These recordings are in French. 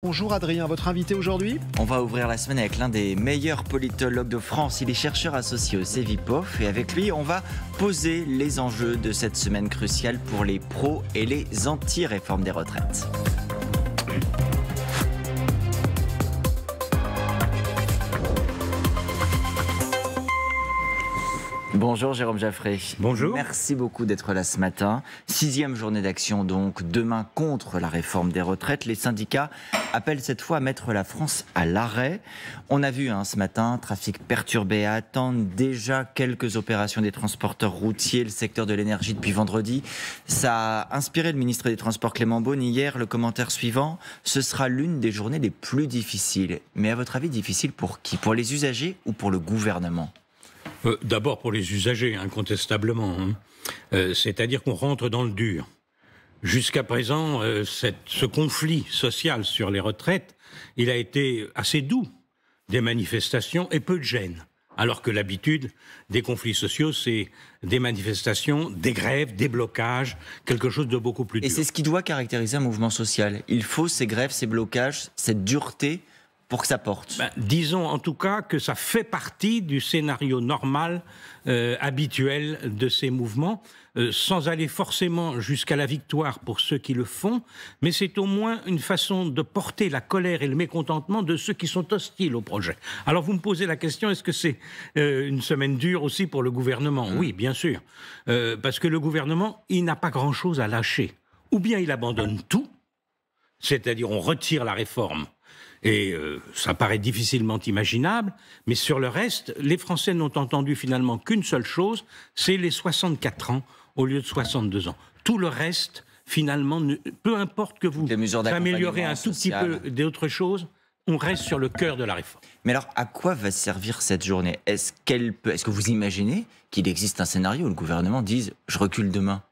Bonjour Adrien, votre invité aujourd'hui? On va ouvrir la semaine avec l'un des meilleurs politologues de France. Il est chercheur associé au Cevipof et avec lui, on va poser les enjeux de cette semaine cruciale pour les pros et les anti-réformes des retraites. Bonjour Jérôme Jaffré. Bonjour. Merci beaucoup d'être là ce matin. 6e journée d'action donc, demain contre la réforme des retraites. Les syndicats appellent cette fois à mettre la France à l'arrêt. On a vu ce matin, trafic perturbé à attendre, déjà quelques opérations des transporteurs routiers, le secteur de l'énergie depuis vendredi. Ça a inspiré le ministre des Transports Clément Beaune hier, le commentaire suivant: ce sera l'une des journées les plus difficiles. Mais à votre avis, difficile pour qui? Pour les usagers ou pour le gouvernement? D'abord pour les usagers, incontestablement. C'est-à-dire qu'on rentre dans le dur. Jusqu'à présent, ce conflit social sur les retraites, il a été assez doux. Des manifestations et peu de gêne. Alors que l'habitude des conflits sociaux, c'est des manifestations, des grèves, des blocages, quelque chose de beaucoup plus dur. Et c'est ce qui doit caractériser un mouvement social. Il faut ces grèves, ces blocages, cette dureté pour que ça porte. Disons en tout cas que ça fait partie du scénario normal, habituel de ces mouvements, sans aller forcément jusqu'à la victoire pour ceux qui le font, mais c'est au moins une façon de porter la colère et le mécontentement de ceux qui sont hostiles au projet. Alors vous me posez la question, est-ce que c'est une semaine dure aussi pour le gouvernement? Oui, bien sûr, parce que le gouvernement, il n'a pas grand-chose à lâcher. Ou bien il abandonne tout, c'est-à-dire on retire la réforme, et ça paraît difficilement imaginable, mais sur le reste, les Français n'ont entendu finalement qu'une seule chose, c'est les 64 ans au lieu de 62 ans. Tout le reste, finalement, peu importe que vous améliorez un tout petit peu d'autres choses, on reste sur le cœur de la réforme. Mais alors, à quoi va servir cette journée? Est-ce que vous imaginez qu'il existe un scénario où le gouvernement dise « je recule demain »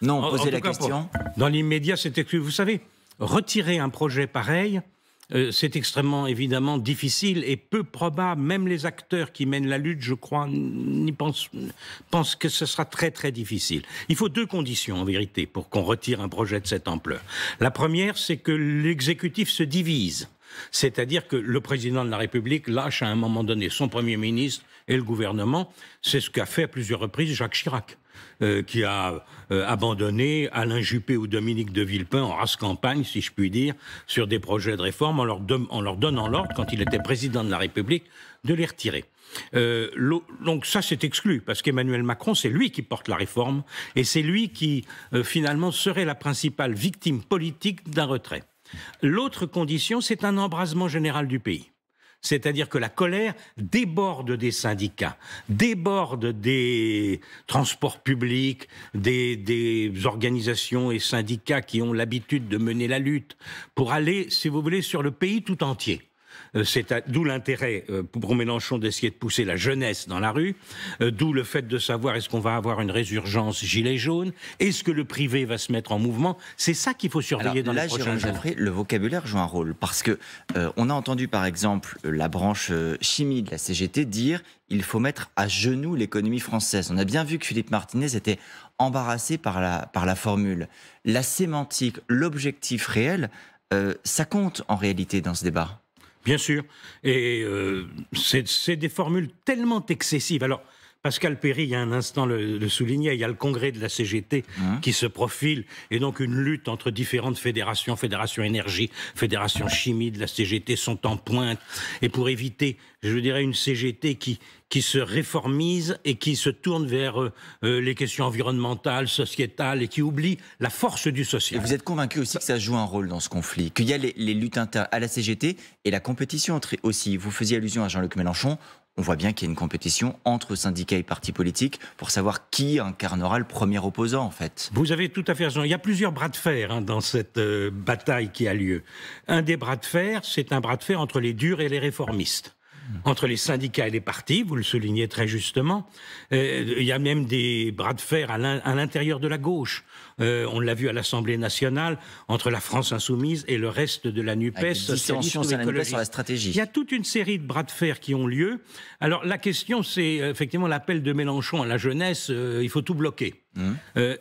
Non, posez la question. Dans l'immédiat, c'est exclu. Vous savez, retirer un projet pareil, c'est extrêmement évidemment difficile et peu probable. Même les acteurs qui mènent la lutte, je crois, pensent que ce sera très très difficile. Il faut deux conditions en vérité pour qu'on retire un projet de cette ampleur. La première, c'est que l'exécutif se divise. C'est-à-dire que le président de la République lâche à un moment donné son Premier ministre et le gouvernement. C'est ce qu'a fait à plusieurs reprises Jacques Chirac, qui a abandonné Alain Juppé ou Dominique de Villepin en race campagne, si je puis dire, sur des projets de réforme, en leur donnant l'ordre, quand il était président de la République, de les retirer. Donc ça, c'est exclu, parce qu'Emmanuel Macron, c'est lui qui porte la réforme, et c'est lui qui, finalement, serait la principale victime politique d'un retrait. L'autre condition, c'est un embrasement général du pays. C'est-à-dire que la colère déborde des syndicats, déborde des transports publics, des organisations et syndicats qui ont l'habitude de mener la lutte pour aller, si vous voulez, sur le pays tout entier. D'où l'intérêt pour Mélenchon d'essayer de pousser la jeunesse dans la rue, d'où le fait de savoir est-ce qu'on va avoir une résurgence gilet jaune, est-ce que le privé va se mettre en mouvement. C'est ça qu'il faut surveiller dans les prochains jours. Le vocabulaire joue un rôle, parce que on a entendu par exemple la branche chimie de la CGT dire il faut mettre à genoux l'économie française. On a bien vu que Philippe Martinez était embarrassé par la formule. La sémantique, l'objectif réel, ça compte en réalité dans ce débat. Bien sûr, et c'est des formules tellement excessives. Alors, Pascal Perry, il y a un instant, le soulignait, il y a le congrès de la CGT qui se profile, et donc une lutte entre différentes fédérations, Fédération Énergie, Fédération Chimie de la CGT sont en pointe, et pour éviter, je dirais, une CGT qui se réformise et qui se tourne vers les questions environnementales, sociétales, et qui oublie la force du social. Et vous êtes convaincu aussi que ça joue un rôle dans ce conflit, qu'il y a les luttes internes à la CGT et la compétition aussi. Vous faisiez allusion à Jean-Luc Mélenchon. On voit bien qu'il y a une compétition entre syndicats et partis politiques pour savoir qui incarnera le premier opposant, en fait. Vous avez tout à fait raison. Il y a plusieurs bras de fer dans cette bataille qui a lieu. Un des bras de fer, c'est un bras de fer entre les durs et les réformistes. Entre les syndicats et les partis, vous le soulignez très justement. Il y a même des bras de fer à l'intérieur de la gauche, On l'a vu à l'Assemblée nationale, entre la France insoumise et le reste de la NUPES, avec des dissensions sur la stratégie. Il y a toute une série de bras de fer qui ont lieu. Alors la question, c'est effectivement l'appel de Mélenchon à la jeunesse, il faut tout bloquer.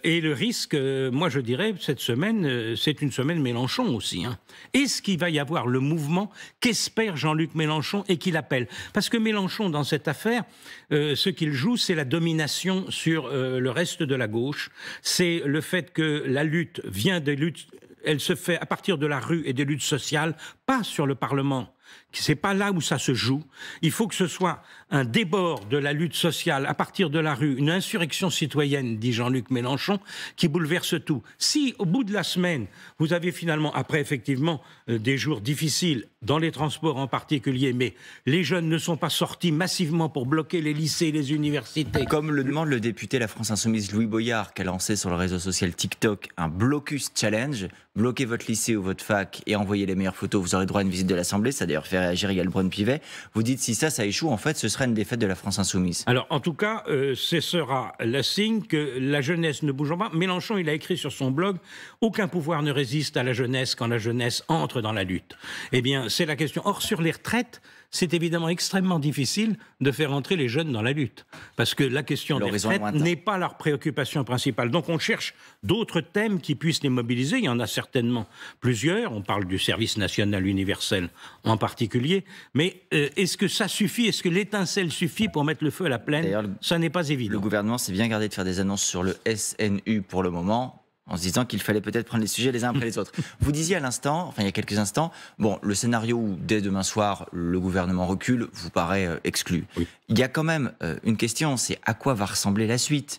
Et le risque, moi je dirais, cette semaine, c'est une semaine Mélenchon aussi. Est-ce qu'il va y avoir le mouvement qu'espère Jean-Luc Mélenchon et qu'il appelle? Parce que Mélenchon, dans cette affaire, ce qu'il joue, c'est la domination sur le reste de la gauche. C'est le fait que la lutte vient des luttes, elle se fait à partir de la rue et des luttes sociales, pas sur le Parlement. C'est pas là où ça se joue. Il faut que ce soit un débord de la lutte sociale à partir de la rue, une insurrection citoyenne, dit Jean-Luc Mélenchon, qui bouleverse tout. Si, au bout de la semaine, vous avez finalement, après effectivement des jours difficiles, dans les transports en particulier, mais les jeunes ne sont pas sortis massivement pour bloquer les lycées et les universités. Comme le demande le député La France Insoumise Louis Boyard, qui a lancé sur le réseau social TikTok un blocus challenge. Bloquez votre lycée ou votre fac et envoyez les meilleures photos, vous aurez droit à une visite de l'Assemblée. Ça a d'ailleurs fait réagir Yael Braun-Pivet. Vous dites si ça échoue, en fait, ce serait une défaite de la France Insoumise. Alors, en tout cas, ce sera le signe que la jeunesse ne bouge pas. Mélenchon, il a écrit sur son blog « Aucun pouvoir ne résiste à la jeunesse quand la jeunesse entre dans la lutte ». Eh bien, c'est la question. Or, sur les retraites, c'est évidemment extrêmement difficile de faire entrer les jeunes dans la lutte. Parce que la question des retraites n'est pas leur préoccupation principale. Donc on cherche d'autres thèmes qui puissent les mobiliser. Il y en a certainement plusieurs. On parle du service national universel en particulier. Mais est-ce que ça suffit? Est-ce que l'étincelle suffit pour mettre le feu à la plaine? Ça n'est pas évident. Le gouvernement s'est bien gardé de faire des annonces sur le SNU pour le moment, en se disant qu'il fallait peut-être prendre les sujets les uns après les autres. Vous disiez à l'instant, enfin il y a quelques instants, bon, le scénario où dès demain soir le gouvernement recule vous paraît exclu. Oui. Il y a quand même une question, c'est à quoi va ressembler la suite?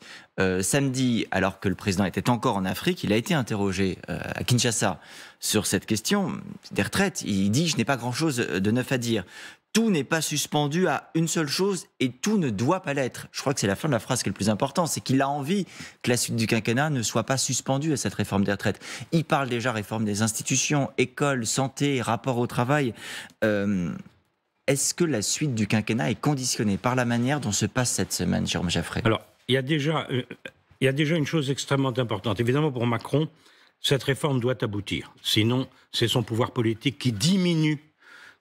Samedi, alors que le président était encore en Afrique, il a été interrogé à Kinshasa sur cette question des retraites. Il dit « je n'ai pas grand-chose de neuf à dire ». Tout n'est pas suspendu à une seule chose et tout ne doit pas l'être. Je crois que c'est la fin de la phrase qui est le plus important, c'est qu'il a envie que la suite du quinquennat ne soit pas suspendue à cette réforme des retraites. Il parle déjà réforme des institutions, écoles, santé, rapport au travail. Est-ce que la suite du quinquennat est conditionnée par la manière dont se passe cette semaine, Jérôme Jaffray? Alors, il y a déjà une chose extrêmement importante. Évidemment, pour Macron, cette réforme doit aboutir. Sinon, c'est son pouvoir politique qui diminue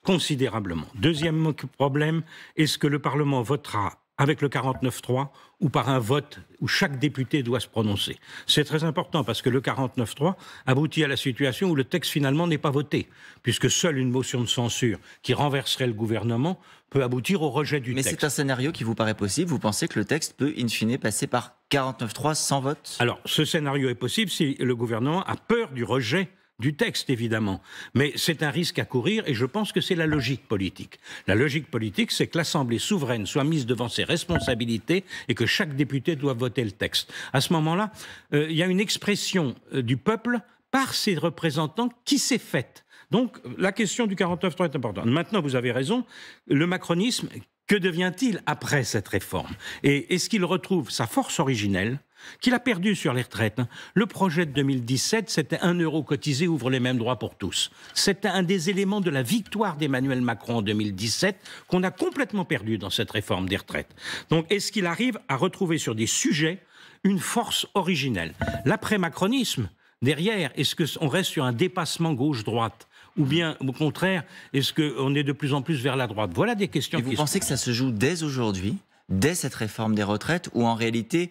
considérablement. Deuxième problème, est-ce que le Parlement votera avec le 49.3 ou par un vote où chaque député doit se prononcer? C'est très important parce que le 49.3 aboutit à la situation où le texte finalement n'est pas voté, puisque seule une motion de censure qui renverserait le gouvernement peut aboutir au rejet du texte. Mais c'est un scénario qui vous paraît possible? Vous pensez que le texte peut in fine passer par 49.3 sans vote? Alors, ce scénario est possible si le gouvernement a peur du rejet du texte, évidemment. Mais c'est un risque à courir et je pense que c'est la logique politique. La logique politique, c'est que l'Assemblée souveraine soit mise devant ses responsabilités et que chaque député doit voter le texte. À ce moment-là, il y a une expression du peuple par ses représentants qui s'est faite. Donc, la question du 49.3 est importante. Maintenant, vous avez raison, le macronisme, que devient-il après cette réforme? Et est-ce qu'il retrouve sa force originelle qu'il a perdu sur les retraites? Le projet de 2017, c'était 1 euro cotisé ouvre les mêmes droits pour tous. C'était un des éléments de la victoire d'Emmanuel Macron en 2017 qu'on a complètement perdu dans cette réforme des retraites. Donc, est-ce qu'il arrive à retrouver sur des sujets une force originelle? L'après-macronisme, derrière, est-ce qu'on reste sur un dépassement gauche-droite? Ou bien, au contraire, est-ce qu'on est de plus en plus vers la droite? Voilà des questions. Et vous pensez que ça se joue dès aujourd'hui, dès cette réforme des retraites, ou en réalité,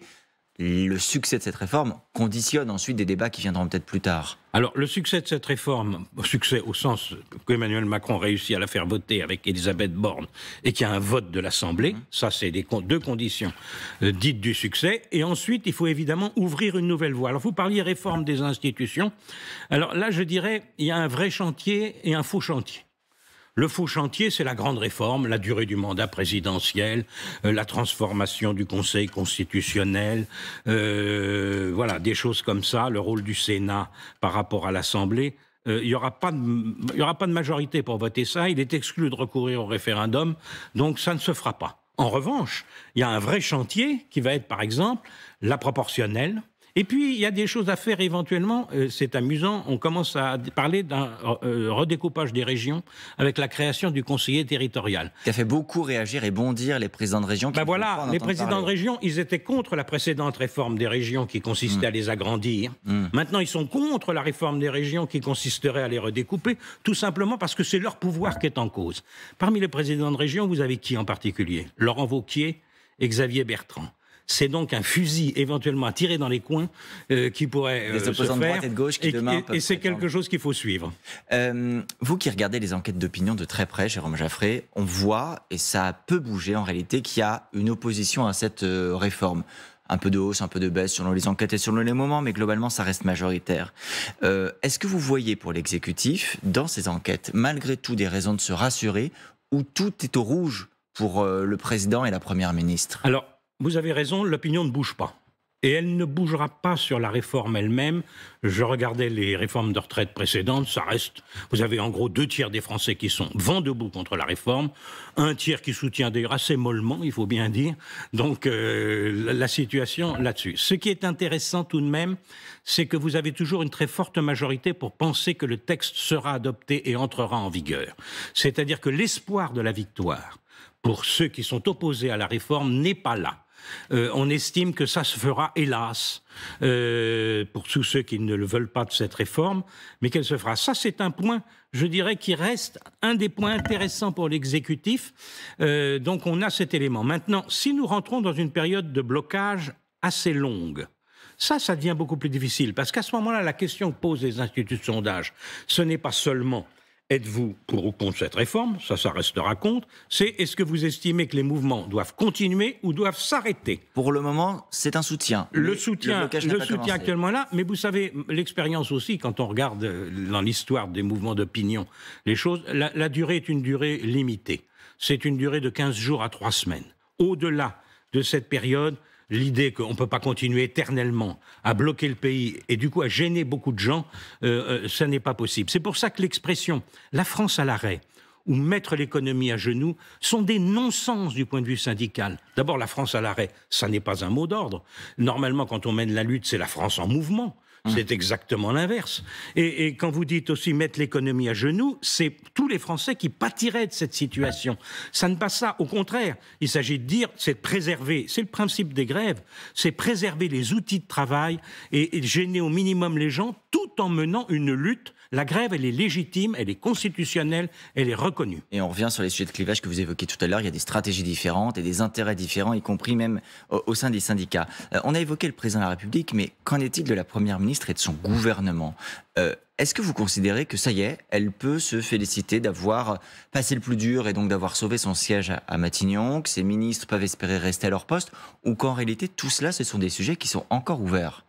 le succès de cette réforme conditionne ensuite des débats qui viendront peut-être plus tard? Alors, le succès de cette réforme, succès au sens qu'Emmanuel Macron réussit à la faire voter avec Elisabeth Borne et qu'il y a un vote de l'Assemblée, ça c'est les deux conditions dites du succès. Et ensuite, il faut évidemment ouvrir une nouvelle voie. Alors, vous parliez réforme des institutions. Alors là, je dirais, il y a un vrai chantier et un faux chantier. Le faux chantier, c'est la grande réforme, la durée du mandat présidentiel, la transformation du Conseil constitutionnel, voilà, des choses comme ça, le rôle du Sénat par rapport à l'Assemblée. Il n'y aura pas de majorité pour voter ça, il est exclu de recourir au référendum, donc ça ne se fera pas. En revanche, il y a un vrai chantier qui va être, par exemple, la proportionnelle Et puis, il y a des choses à faire éventuellement, c'est amusant, on commence à parler d'un redécoupage des régions avec la création du conseiller territorial. Qui a fait beaucoup réagir et bondir les présidents de région. Ben voilà, les présidents de région, ils étaient contre la précédente réforme des régions qui consistait à les agrandir. Maintenant, ils sont contre la réforme des régions qui consisterait à les redécouper, tout simplement parce que c'est leur pouvoir qui est en cause. Parmi les présidents de région, vous avez qui en particulier? Laurent Wauquiez et Xavier Bertrand. C'est donc un fusil éventuellement à tirer dans les coins qui pourrait des opposants se faire. De droite et de gauche qui demain et c'est quelque chose qu'il faut suivre. Vous qui regardez les enquêtes d'opinion de très près, Jérôme Jaffray, on voit, et ça peut bouger en réalité, qu'il y a une opposition à cette réforme. Un peu de hausse, un peu de baisse selon les enquêtes et selon les moments, mais globalement, ça reste majoritaire. Est-ce que vous voyez pour l'exécutif, dans ces enquêtes, malgré tout des raisons de se rassurer, où tout est au rouge pour le président et la première ministre? Alors, vous avez raison, l'opinion ne bouge pas. Et elle ne bougera pas sur la réforme elle-même. Je regardais les réformes de retraite précédentes, ça reste... Vous avez en gros 2 tiers des Français qui sont vent debout contre la réforme, 1 tiers qui soutient d'ailleurs assez mollement, il faut bien dire. Donc la situation là-dessus. Ce qui est intéressant tout de même, c'est que vous avez toujours une très forte majorité pour penser que le texte sera adopté et entrera en vigueur. C'est-à-dire que l'espoir de la victoire pour ceux qui sont opposés à la réforme n'est pas là. On estime que ça se fera, hélas, pour tous ceux qui ne le veulent pas de cette réforme, mais qu'elle se fera. Ça, c'est un point, je dirais, qui reste un des points intéressants pour l'exécutif. Donc, on a cet élément. Maintenant, si nous rentrons dans une période de blocage assez longue, ça devient beaucoup plus difficile, parce qu'à ce moment-là, la question que posent les instituts de sondage, ce n'est pas seulement êtes-vous pour ou contre cette réforme? Ça restera contre. C'est est-ce que vous estimez que les mouvements doivent continuer ou doivent s'arrêter? Pour le moment, c'est un soutien. Le soutien actuellement est là, mais vous savez, l'expérience aussi, quand on regarde dans l'histoire des mouvements d'opinion, les choses, la durée est une durée limitée. C'est une durée de 15 jours à 3 semaines. Au-delà de cette période, l'idée qu'on ne peut pas continuer éternellement à bloquer le pays et du coup à gêner beaucoup de gens, ça n'est pas possible. C'est pour ça que l'expression « la France à l'arrêt » ou « mettre l'économie à genoux » sont des non-sens du point de vue syndical. D'abord, la France à l'arrêt, ça n'est pas un mot d'ordre. Normalement, quand on mène la lutte, c'est la France en mouvement. C'est exactement l'inverse. Et quand vous dites aussi mettre l'économie à genoux, c'est tous les Français qui pâtiraient de cette situation. Ça ne passe pas. Au contraire, il s'agit de dire, c'est de préserver, c'est le principe des grèves, c'est préserver les outils de travail et gêner au minimum les gens tout en menant une lutte. La grève, elle est légitime, elle est constitutionnelle, elle est reconnue. Et on revient sur les sujets de clivage que vous évoquiez tout à l'heure. Il y a des stratégies différentes et des intérêts différents, y compris même au sein des syndicats. On a évoqué le président de la République, mais qu'en est-il de la première ministre et de son gouvernement? Est-ce que vous considérez que ça y est, elle peut se féliciter d'avoir passé le plus dur et donc d'avoir sauvé son siège à Matignon, que ses ministres peuvent espérer rester à leur poste, ou qu'en réalité, tout cela, ce sont des sujets qui sont encore ouverts?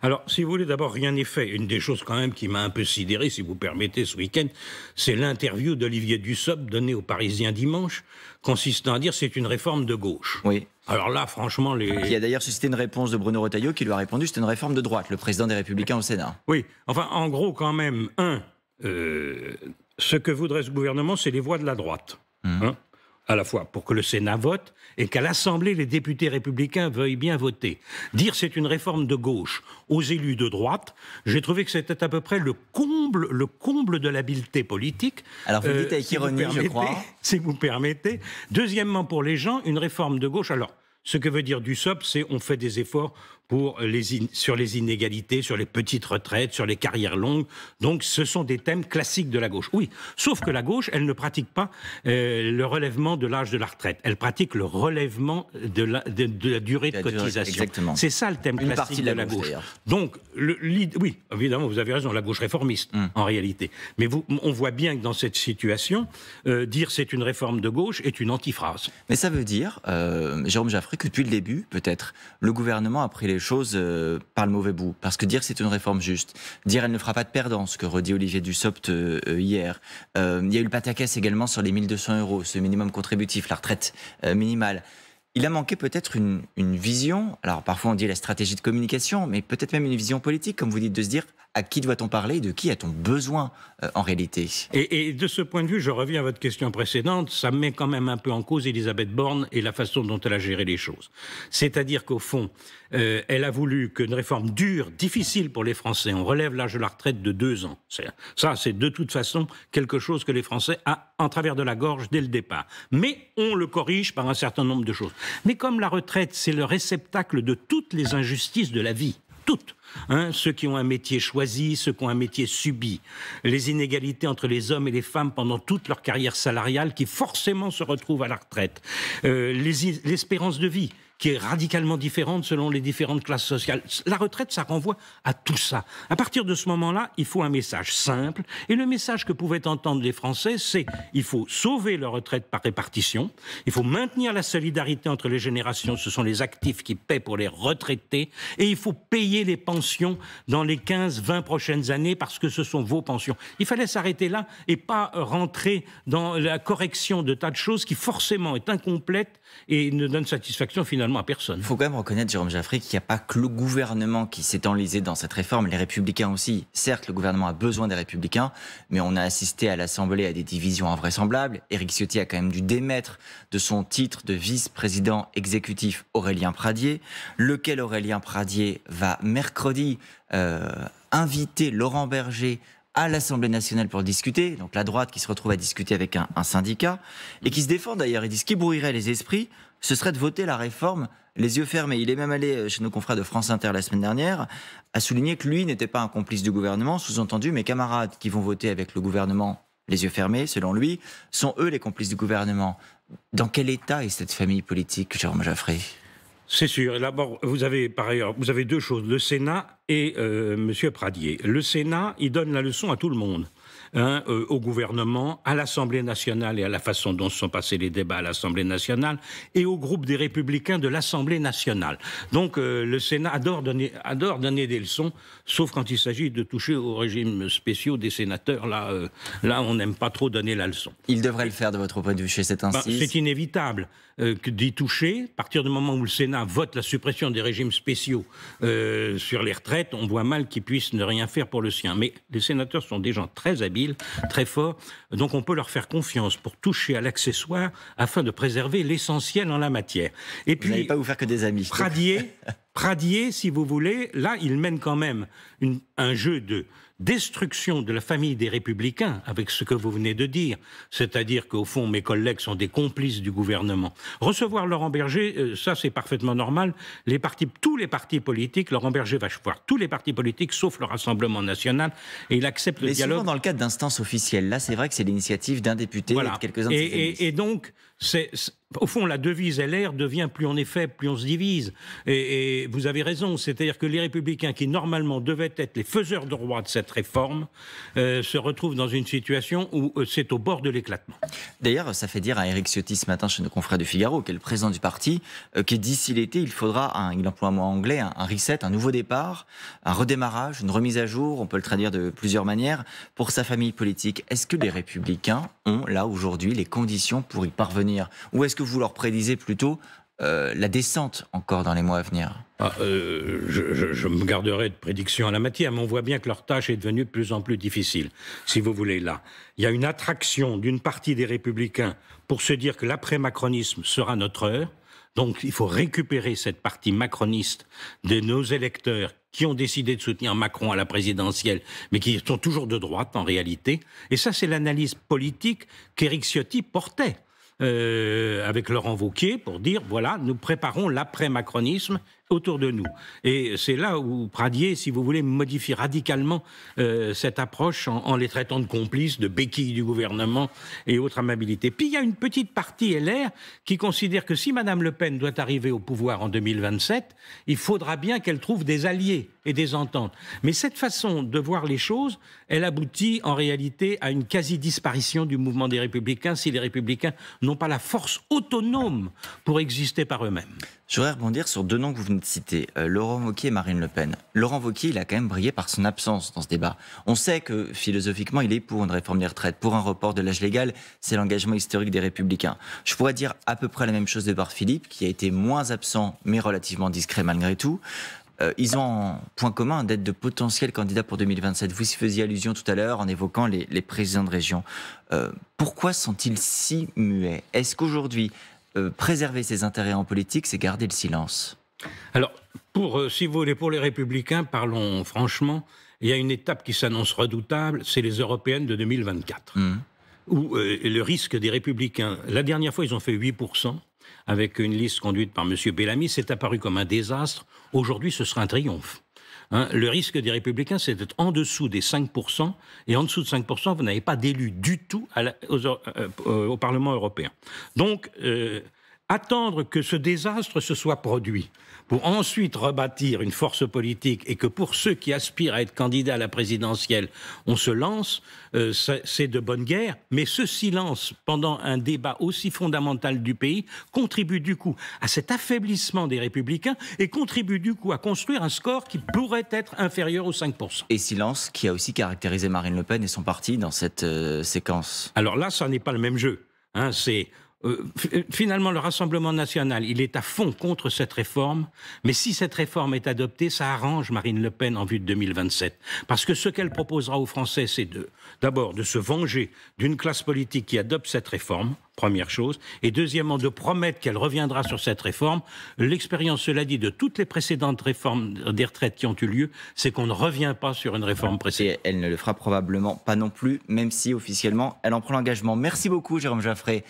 Alors, si vous voulez, d'abord, rien n'est fait. Une des choses quand même qui m'a un peu sidéré, si vous permettez, ce week-end, c'est l'interview d'Olivier Dussopt donnée aux Parisiens dimanche, consistant à dire c'est une réforme de gauche. Oui. Alors là, franchement... Qui a d'ailleurs suscité une réponse de Bruno Retailleau qui lui a répondu c'était une réforme de droite, le président des Républicains au Sénat. Oui, enfin, en gros, quand même, ce que voudrait ce gouvernement, c'est les voix de la droite. À la fois pour que le Sénat vote et qu'à l'Assemblée, les députés républicains veuillent bien voter. Dire c'est une réforme de gauche aux élus de droite, j'ai trouvé que c'était à peu près le comble de l'habileté politique. Alors vous le dites avec ironie, je crois. Si vous permettez. Deuxièmement, pour les gens, une réforme de gauche... Alors, ce que veut dire Dussopt, c'est on fait des efforts sur les inégalités, sur les petites retraites, sur les carrières longues. Donc, ce sont des thèmes classiques de la gauche. Oui, sauf que la gauche, elle ne pratique pas le relèvement de l'âge de la retraite. Elle pratique le relèvement de la durée de cotisation. Exactement. C'est ça le thème classique de la gauche. Donc, oui, évidemment, vous avez raison, la gauche réformiste, en réalité. Mais on voit bien que dans cette situation, dire c'est une réforme de gauche est une antiphrase. Mais ça veut dire, Jérôme Jaffray, que depuis le début, peut-être, le gouvernement a pris les choses par le mauvais bout. Parce que dire que c'est une réforme juste, dire elle ne fera pas de perdants, ce que redit Olivier Dussopt hier. Il y a eu le pataquès également sur les 1 200 €, ce minimum contributif, la retraite minimale. Il a manqué peut-être une vision, alors parfois on dit la stratégie de communication, mais peut-être même une vision politique, comme vous dites, de se dire à qui doit-on parler et de qui a-t-on besoin en réalité. Et de ce point de vue, je reviens à votre question précédente, ça met quand même un peu en cause Elisabeth Borne et la façon dont elle a géré les choses. C'est-à-dire qu'au fond, elle a voulu qu'une réforme dure, difficile pour les Français, on relève l'âge de la retraite de 2 ans. Ça, c'est de toute façon quelque chose que les Français ont en travers de la gorge dès le départ. Mais on le corrige par un certain nombre de choses. Mais comme la retraite, c'est le réceptacle de toutes les injustices de la vie, toutes. Ceux qui ont un métier choisi, ceux qui ont un métier subi, les inégalités entre les hommes et les femmes pendant toute leur carrière salariale qui forcément se retrouvent à la retraite, l'espérance de vie qui est radicalement différente selon les différentes classes sociales. La retraite, ça renvoie à tout ça. À partir de ce moment-là, il faut un message simple. Et le message que pouvaient entendre les Français, c'est il faut sauver leur retraite par répartition, il faut maintenir la solidarité entre les générations, ce sont les actifs qui paient pour les retraités, et il faut payer les pensions dans les 15-20 prochaines années parce que ce sont vos pensions. Il fallait s'arrêter là et pas rentrer dans la correction de tas de choses qui forcément est incomplète et ne donne satisfaction finalement à personne. Il faut quand même reconnaître, Jérôme Jaffray, qu'il n'y a pas que le gouvernement qui s'est enlisé dans cette réforme, les Républicains aussi. Certes, le gouvernement a besoin des Républicains, mais on a assisté à l'Assemblée à des divisions invraisemblables. Éric Ciotti a quand même dû démettre de son titre de vice-président exécutif Aurélien Pradié, lequel Aurélien Pradié va mercredi inviter Laurent Berger à l'Assemblée nationale pour discuter, donc la droite qui se retrouve à discuter avec un syndicat, et qui se défend d'ailleurs, ils disent qu'il brouillerait les esprits, ce serait de voter la réforme les yeux fermés. Il est même allé chez nos confrères de France Inter la semaine dernière, à souligner que lui n'était pas un complice du gouvernement, sous-entendu mes camarades qui vont voter avec le gouvernement les yeux fermés, selon lui, sont eux les complices du gouvernement. Dans quel état est cette famille politique, Jérôme Jaffray ? C'est sûr. D'abord, vous avez 2 choses, le Sénat et M. Pradié. Le Sénat, il donne la leçon à tout le monde. Au gouvernement, à l'Assemblée nationale et à la façon dont se sont passés les débats à l'Assemblée nationale et au groupe des Républicains de l'Assemblée nationale. Donc le Sénat adore donner des leçons, sauf quand il s'agit de toucher aux régimes spéciaux des sénateurs. Là, on n'aime pas trop donner la leçon. Il devrait le faire de votre point de vue chez cet insiste. C'est inévitable d'y toucher. À partir du moment où le Sénat vote la suppression des régimes spéciaux sur les retraites, on voit mal qu'il puisse ne rien faire pour le sien. Mais les sénateurs sont des gens très habiles, très forts, donc on peut leur faire confiance pour toucher à l'accessoire afin de préserver l'essentiel en la matière. Et puis, vous n'allez pas vous faire que des amis. Pradié, si vous voulez, là, il mène quand même un jeu de destruction de la famille des Républicains, avec ce que vous venez de dire, c'est-à-dire qu'au fond, mes collègues sont des complices du gouvernement. Recevoir Laurent Berger, ça c'est parfaitement normal. Tous les partis politiques, Laurent Berger va voir tous les partis politiques, sauf le Rassemblement national, et il accepte le dialogue. Mais souvent dans le cadre d'instances officielles, là c'est vrai que c'est l'initiative d'un député et de quelques-uns de ses amis. Et donc, au fond, la devise LR devient plus on est faible, plus on se divise. Et vous avez raison, c'est-à-dire que les Républicains, qui normalement devaient être les faiseurs de roi de cette réforme, se retrouvent dans une situation où c'est au bord de l'éclatement. D'ailleurs, ça fait dire à Éric Ciotti ce matin chez nos confrères du Figaro, qui est le président du parti, que d'ici l'été, il faudra, il emploie un mot anglais, un reset, un nouveau départ, un redémarrage, une remise à jour, on peut le traduire de plusieurs manières, pour sa famille politique. Est-ce que les Républicains ont, là, aujourd'hui, les conditions pour y parvenir ? Ou est-ce que vous leur prédisez plutôt la descente encore dans les mois à venir ? Je me garderai de prédiction à la matière, mais on voit bien que leur tâche est devenue de plus en plus difficile. Si vous voulez, là, il y a une attraction d'une partie des Républicains pour se dire que l'après-macronisme sera notre heure. Donc il faut récupérer cette partie macroniste de nos électeurs qui ont décidé de soutenir Macron à la présidentielle, mais qui sont toujours de droite en réalité. Et ça, c'est l'analyse politique qu'Éric Ciotti portait. Avec Laurent Wauquiez pour dire, voilà, nous préparons l'après-macronisme autour de nous. Et c'est là où Pradié, si vous voulez, modifie radicalement cette approche en les traitant de complices, de béquilles du gouvernement et autres amabilités. Puis il y a une petite partie LR qui considère que si Mme Le Pen doit arriver au pouvoir en 2027, il faudra bien qu'elle trouve des alliés et des ententes. Mais cette façon de voir les choses, elle aboutit en réalité à une quasi-disparition du mouvement des Républicains si les Républicains n'ont pas la force autonome pour exister par eux-mêmes. Je voudrais rebondir sur deux noms que vous venez de citer, Laurent Wauquiez et Marine Le Pen. Laurent Wauquiez, il a quand même brillé par son absence dans ce débat. On sait que philosophiquement, il est pour une réforme des retraites, pour un report de l'âge légal. C'est l'engagement historique des Républicains. Je pourrais dire à peu près la même chose de Édouard Philippe, qui a été moins absent, mais relativement discret malgré tout. Ils ont en point commun d'être de potentiels candidats pour 2027. Vous y faisiez allusion tout à l'heure en évoquant les présidents de région. Pourquoi sont-ils si muets? Est-ce qu'aujourd'hui, préserver ses intérêts en politique, c'est garder le silence? Alors, si vous voulez, pour les Républicains, parlons franchement, il y a une étape qui s'annonce redoutable, c'est les européennes de 2024. Où le risque des Républicains, la dernière fois, ils ont fait 8%, avec une liste conduite par M. Bellamy, c'est apparu comme un désastre. Aujourd'hui, ce sera un triomphe. Le risque des Républicains, c'est d'être en dessous des 5%, et en dessous de 5%, vous n'avez pas d'élu du tout au Parlement européen. Donc, attendre que ce désastre se soit produit pour ensuite rebâtir une force politique et que pour ceux qui aspirent à être candidats à la présidentielle, on se lance, c'est de bonne guerre. Mais ce silence pendant un débat aussi fondamental du pays contribue du coup à cet affaiblissement des Républicains et contribue du coup à construire un score qui pourrait être inférieur aux 5%. Et silence qui a aussi caractérisé Marine Le Pen et son parti dans cette séquence. Alors là, ça n'est pas le même jeu. Finalement, le Rassemblement national, il est à fond contre cette réforme, mais si cette réforme est adoptée, ça arrange Marine Le Pen en vue de 2027. Parce que ce qu'elle proposera aux Français, c'est d'abord de se venger d'une classe politique qui adopte cette réforme, première chose, et deuxièmement, de promettre qu'elle reviendra sur cette réforme. L'expérience, cela dit, de toutes les précédentes réformes des retraites qui ont eu lieu, c'est qu'on ne revient pas sur une réforme précédente. Et elle ne le fera probablement pas non plus, même si officiellement, elle en prend l'engagement. Merci beaucoup, Jérôme Jaffray.